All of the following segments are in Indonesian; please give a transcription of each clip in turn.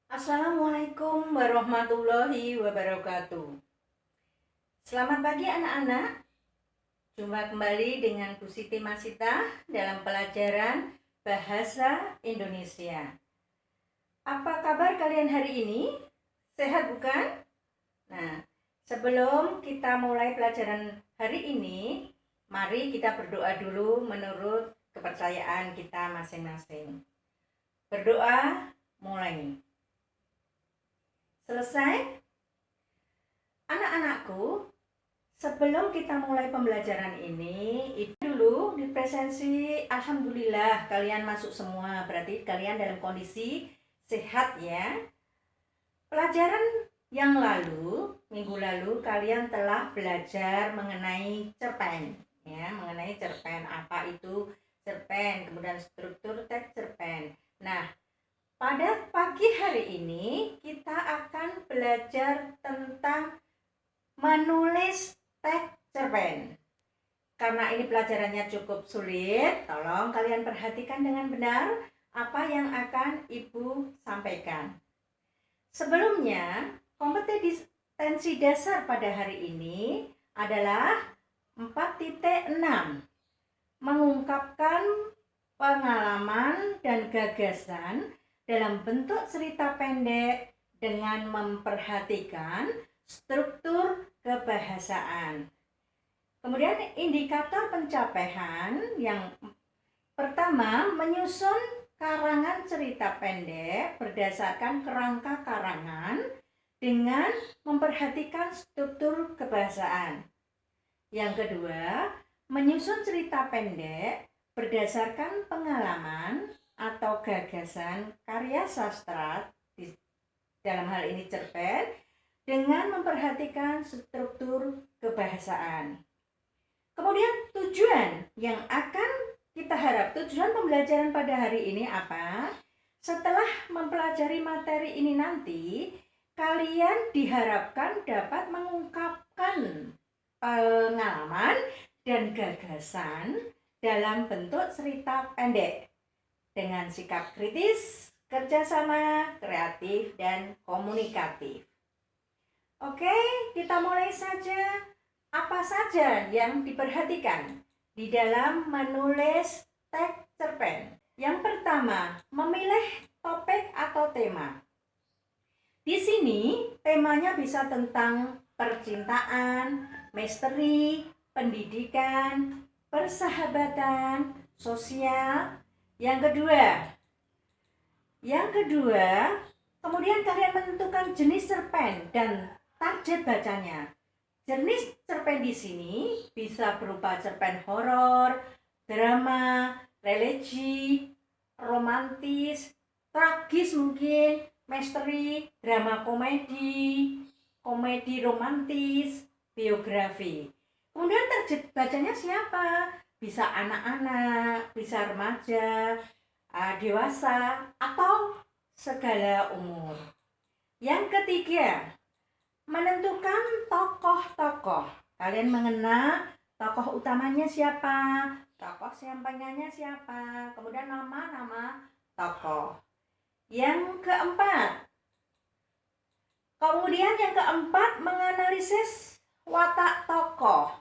Assalamualaikum warahmatullahi wabarakatuh. Selamat pagi anak-anak. Jumpa kembali dengan Bu Siti Masita dalam pelajaran Bahasa Indonesia. Apa kabar kalian hari ini? Sehat bukan? Nah, sebelum kita mulai pelajaran hari ini, mari kita berdoa dulu menurut kepercayaan kita masing-masing. Berdoa mulai. Selesai? Anak-anakku, sebelum kita mulai pembelajaran ini, itu dulu di presensi alhamdulillah kalian masuk semua. Berarti kalian dalam kondisi sehat ya. Pelajaran yang lalu, minggu lalu kalian telah belajar mengenai cerpen ya, mengenai cerpen. Apa itu cerpen? Kemudian struktur teks cerpen. Nah, pada pagi hari ini kita akan belajar tentang menulis teks cerpen. Karena ini pelajarannya cukup sulit, tolong kalian perhatikan dengan benar apa yang akan Ibu sampaikan. Sebelumnya, kompetensi dasar pada hari ini adalah 4.6. Mengungkapkan pengalaman dan gagasan dalam bentuk cerita pendek dengan memperhatikan struktur kebahasaan. Kemudian indikator pencapaian yang pertama, menyusun karangan cerita pendek berdasarkan kerangka karangan dengan memperhatikan struktur kebahasaan. Yang kedua, menyusun cerita pendek berdasarkan pengalaman atau gagasan karya sastra, dalam hal ini cerpen, dengan memperhatikan struktur kebahasaan. Kemudian tujuan yang akan kita harap, tujuan pembelajaran pada hari ini apa? Setelah mempelajari materi ini nanti, kalian diharapkan dapat mengungkapkan pengalaman dan gagasan dalam bentuk cerita pendek dengan sikap kritis, kerjasama, kreatif, dan komunikatif. Oke, kita mulai saja. Apa saja yang diperhatikan di dalam menulis teks cerpen? Yang pertama, memilih topik atau tema. Di sini temanya bisa tentang percintaan, misteri, pendidikan, persahabatan, sosial. Yang kedua, kemudian kalian menentukan jenis cerpen dan target bacanya. Jenis cerpen di sini bisa berupa cerpen horor, drama, religi, romantis, tragis mungkin, misteri, drama komedi, komedi romantis, biografi. Kemudian target bacanya siapa? Bisa anak-anak, bisa remaja, dewasa, atau segala umur. Yang ketiga, menentukan tokoh-tokoh. Kalian mengenal tokoh utamanya siapa, tokoh sampingannya siapa, kemudian nama-nama tokoh. Yang keempat, menganalisis watak tokoh.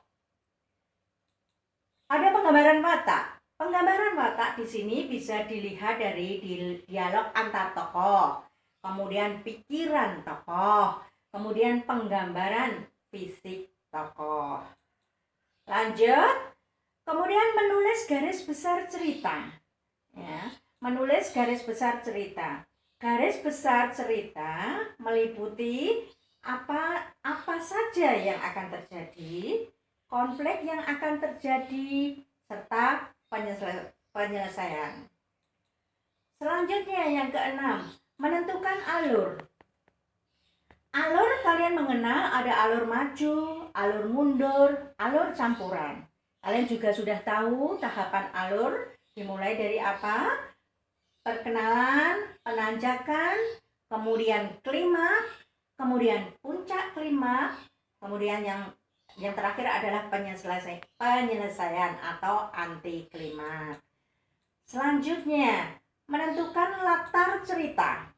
Ada penggambaran watak. Penggambaran watak di sini bisa dilihat dari dialog antar tokoh, kemudian pikiran tokoh, kemudian penggambaran fisik tokoh. Lanjut, kemudian menulis garis besar cerita. Ya, menulis garis besar cerita. Garis besar cerita meliputi apa saja yang akan terjadi, konflik yang akan terjadi, serta penyelesaian. Selanjutnya yang keenam, menentukan alur. Alur kalian mengenal ada alur maju, alur mundur, alur campuran. Kalian juga sudah tahu tahapan alur dimulai dari apa? Perkenalan, penanjakan, kemudian klimaks, kemudian puncak klimaks, kemudian yang terakhir adalah penyelesaian atau anti klimaks. Selanjutnya, menentukan latar cerita.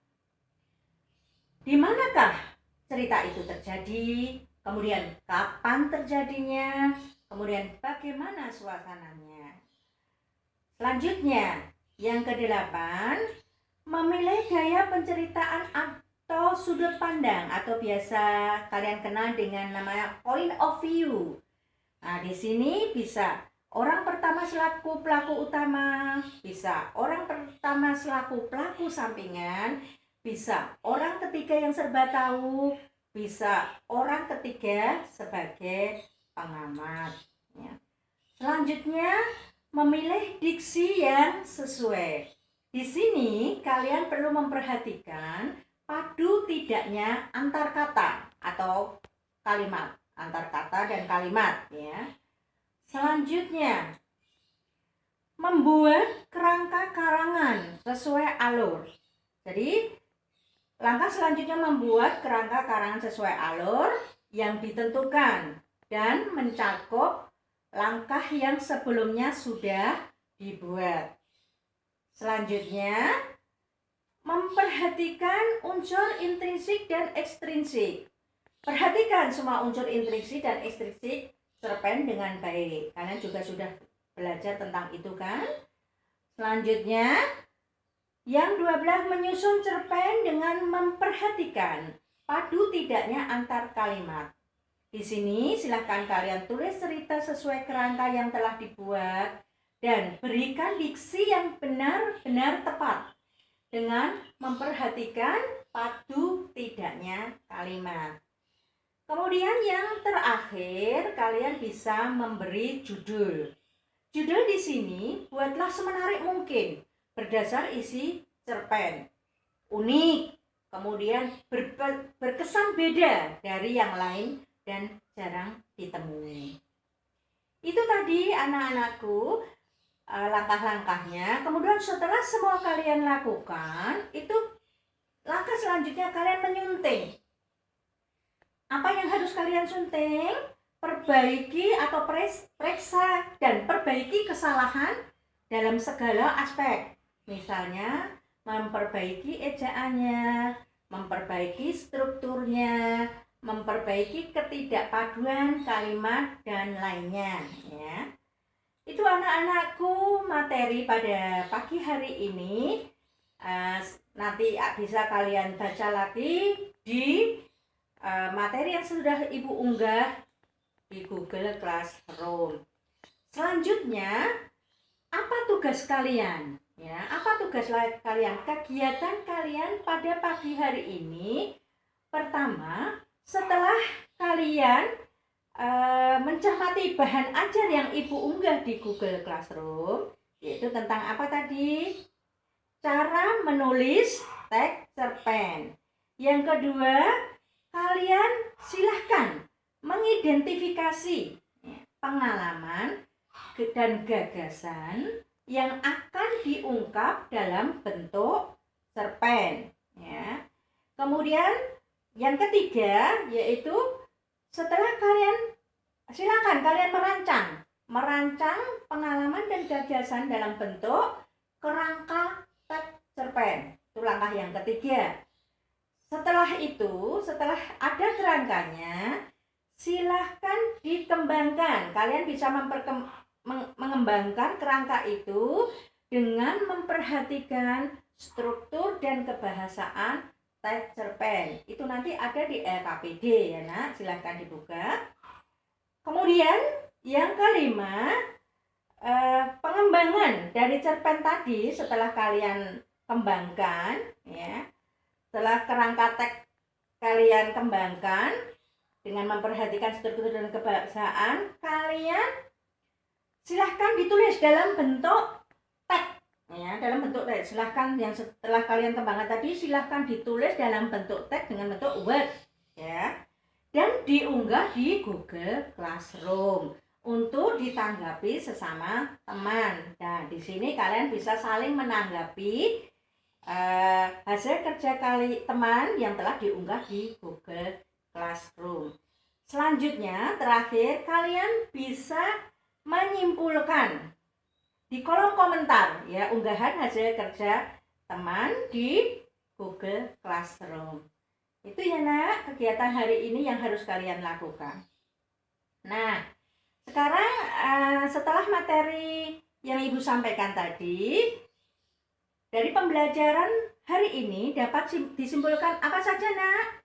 Di manakah cerita itu terjadi? Kemudian kapan terjadinya? Kemudian bagaimana suasananya? Selanjutnya, yang kedelapan, memilih gaya penceritaan atau sudut pandang atau biasa kalian kenal dengan namanya point of view. Nah, di sini bisa orang pertama selaku pelaku utama, bisa orang pertama selaku pelaku sampingan, bisa orang ketiga yang serba tahu, bisa orang ketiga sebagai pengamat. Ya. Selanjutnya, memilih diksi yang sesuai. Di sini kalian perlu memperhatikan padu tidaknya antar kata atau kalimat, antar kata dan kalimat ya. Selanjutnya, membuat kerangka karangan sesuai alur. Jadi, langkah selanjutnya membuat kerangka karangan sesuai alur yang ditentukan dan mencakup langkah yang sebelumnya sudah dibuat. Selanjutnya, memperhatikan unsur intrinsik dan ekstrinsik. Perhatikan semua unsur intrinsik dan ekstrinsik cerpen dengan baik. Kalian juga sudah belajar tentang itu kan? Selanjutnya, yang 12 menyusun cerpen dengan memperhatikan padu tidaknya antar kalimat. Di sini silahkan kalian tulis cerita sesuai kerangka yang telah dibuat dan berikan diksi yang benar-benar tepat dengan memperhatikan padu tidaknya kalimat. Kemudian yang terakhir, kalian bisa memberi judul. Judul di sini buatlah semenarik mungkin berdasar isi cerpen. Unik, kemudian berkesan beda dari yang lain dan jarang ditemui. Itu tadi anak-anakku langkah-langkahnya. Kemudian setelah semua kalian lakukan, itu langkah selanjutnya kalian menyunting. Apa yang harus kalian sunting? Perbaiki atau periksa dan perbaiki kesalahan dalam segala aspek. Misalnya memperbaiki ejaannya, memperbaiki strukturnya, memperbaiki ketidakpaduan kalimat dan lainnya ya. Itu anak-anakku materi pada pagi hari ini. Nanti bisa kalian baca lagi di materi yang sudah Ibu unggah di Google Classroom. Selanjutnya, apa tugas kalian? Ya, apa tugas kalian? Kegiatan kalian pada pagi hari ini. Pertama, setelah kalian mencermati bahan ajar yang Ibu unggah di Google Classroom, yaitu tentang apa tadi? Cara menulis teks cerpen. Yang kedua, kalian silahkan mengidentifikasi pengalaman dan gagasan yang akan diungkap dalam bentuk cerpen ya. Kemudian yang ketiga yaitu setelah silakan kalian merancang pengalaman dan gagasan dalam bentuk kerangka teks cerpen. Itu langkah yang ketiga. Setelah itu, setelah ada kerangkanya, silahkan dikembangkan. Kalian bisa mengembangkan kerangka itu dengan memperhatikan struktur dan kebahasaan teks cerpen. Itu nanti ada di LKPD ya nak, silahkan dibuka. Kemudian yang kelima, pengembangan dari cerpen tadi setelah kalian kembangkan ya. Setelah kerangka teks kalian kembangkan dengan memperhatikan struktur dan kebahasaan, kalian silahkan ditulis dalam bentuk teks ya, dalam bentuk teks. Silahkan yang setelah kalian kembangkan tadi silahkan ditulis dalam bentuk teks dengan bentuk Word ya, dan diunggah di Google Classroom untuk ditanggapi sesama teman. Nah, di sini kalian bisa saling menanggapi hasil kerja teman yang telah diunggah di Google Classroom. Selanjutnya, terakhir, kalian bisa menyimpulkan di kolom komentar ya unggahan hasil kerja teman di Google Classroom. Itu ya nak, kegiatan hari ini yang harus kalian lakukan. Nah, sekarang setelah materi yang Ibu sampaikan tadi, dari pembelajaran hari ini dapat disimpulkan apa saja nak?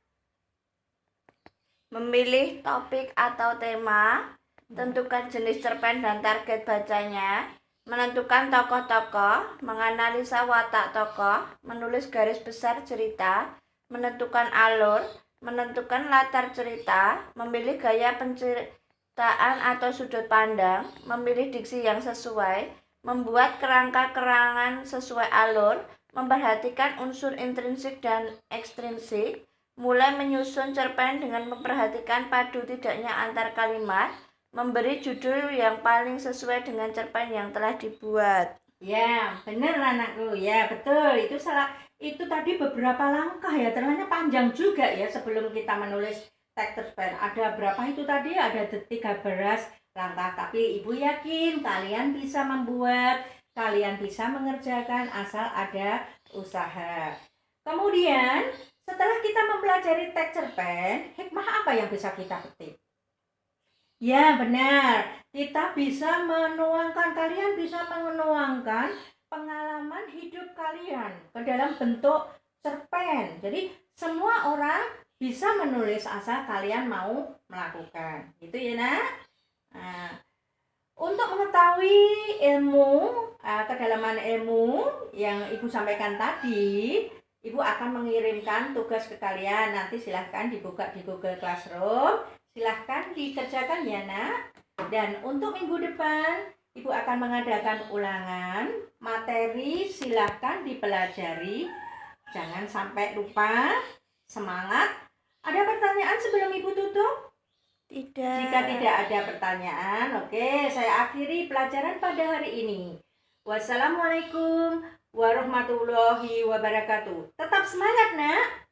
Memilih topik atau tema, tentukan jenis cerpen dan target bacanya, menentukan tokoh-tokoh, menganalisa watak tokoh, menulis garis besar cerita, menentukan alur, menentukan latar cerita, memilih gaya penceritaan atau sudut pandang, memilih diksi yang sesuai, membuat kerangka-kerangan sesuai alur, memperhatikan unsur intrinsik dan ekstrinsik, mulai menyusun cerpen dengan memperhatikan padu tidaknya antar kalimat, memberi judul yang paling sesuai dengan cerpen yang telah dibuat. Ya, benar anakku. Ya, betul. Itu tadi beberapa langkah ya. Ternyata panjang juga ya sebelum kita menulis teks cerpen. Ada berapa itu tadi? Ada 13 langkah. Tapi Ibu yakin kalian bisa membuat, kalian bisa mengerjakan asal ada usaha. Kemudian, setelah kita mempelajari teks cerpen, hikmah apa yang bisa kita petik? Ya, benar. Kita bisa kalian bisa menuangkan pengalaman hidup kalian ke dalam bentuk cerpen. Jadi, semua orang bisa menulis asal kalian mau melakukan. Gitu ya, nak? Nah, untuk mengetahui kedalaman ilmu yang Ibu sampaikan tadi, Ibu akan mengirimkan tugas ke kalian. Nanti silahkan dibuka di Google Classroom. Silahkan dikerjakan ya nak. Dan untuk minggu depan Ibu akan mengadakan ulangan materi, silahkan dipelajari. Jangan sampai lupa. Semangat. Ada pertanyaan sebelum Ibu tutup? Tidak. Jika tidak ada pertanyaan, oke, saya akhiri pelajaran pada hari ini. Wassalamualaikum warahmatullahi wabarakatuh. Tetap semangat nak.